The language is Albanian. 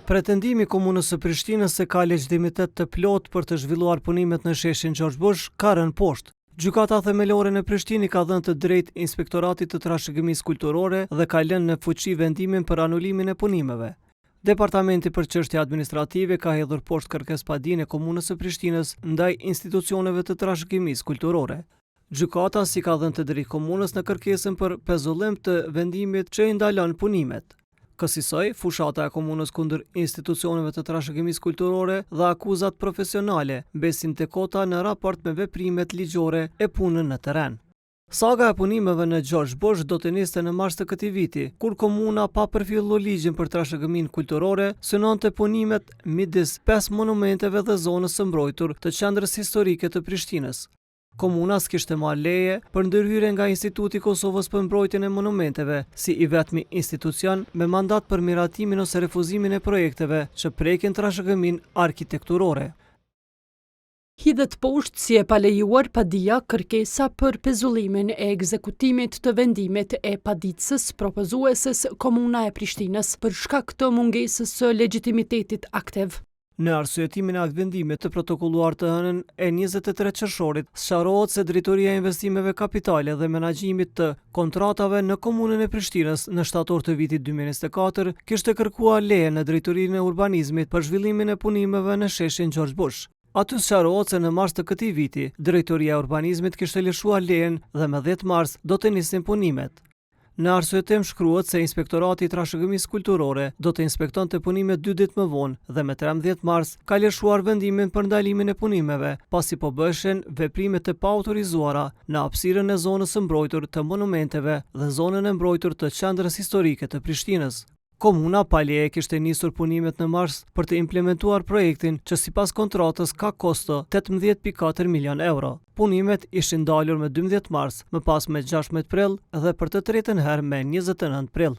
Pretendimi i komunës së Prishtinës se ka legjitimitet të plotë për të zhvilluar punimet në sheshin Gjergj Bush ka rënë poshtë. Gjykata themelore në Prishtinë ka dhënë të drejtë Inspektoratit të Trashëgimisë Kulturore dhe ka lënë në fuqi vendimin për anulimin e punimeve. Departamenti për çështje administrative ka hedhur poshtë kërkesëpadinë e komunës së Prishtinës ndaj institucioneve të trashëgimisë kulturore. Gjykata si ka dhënë të drejtë komunës në kërkesën për pezullim të vendimit që i ndalon punimet. Kësaj, fushata e komunës kundër institucioneve të trashëgimisë kulturore dhe akuzat profesionale besin te kota në raport me veprimet ligjore e punën në terren. Saga e punimeve në Gjergj Bush do të niste në mars të këtij viti, kur komuna pa përfilluar ligjin për trashëgiminë kulturore, synonte punimet midis 5 monumenteve dhe zonës së mbrojtur të qendrës historike të Prishtinës. Komuna s'kishte marrë leje për ndërhyrje nga Instituti i Kosovës për mbrojtjen e monumenteve, si i vetmi institucion me mandat për miratimin ose refuzimin e projekteve që prekin trashëgiminë arkitekturore. Hidhet poshtë si e palejuar padia kërkesa për pezullimin e ekzekutimit të vendimit e paditësës propozueses Komuna e Prishtinës për shkak të mungesës së legjitimitetit aktiv. Në arsyetimin e aktvendimit të protokolluar të hënën e 23 qershorit, sqarohet se Drejtoria e Investimeve Kapitale dhe Menaxhimit të Kontratave në Komunën e Prishtinës në shtator të vitit 2024 kishte kërkuar leje në Drejtorinë e Urbanizmit për zhvillimin e punimeve në sheshin Gjergj Bush. Aty sqarohet se në mars të këtij viti, Drejtoria e Urbanizmit kishte lëshuar lejen dhe me 10 mars do të nisin punimet. Në arsyetim shkruhet se Inspektorati i Trashëgimisë Kulturore do të inspektonte punimet 2 ditë më vonë dhe me 13 mars ka lëshuar vendimin për ndalimin e punimeve, pasi po bëshen veprime të paautorizuara në hapësirën e zonës së mbrojtur të monumenteve dhe zonën e mbrojtur të qendrës historike të Prishtinës. Komuna pa leje kishte nisur punimet në mars për të implementuar projektin që sipas kontratës ka kosto 18.4 milion euro. Punimet ishin ndalur me 12 mars, më pas me 16 prill dhe për të tretën herë me 29 prill.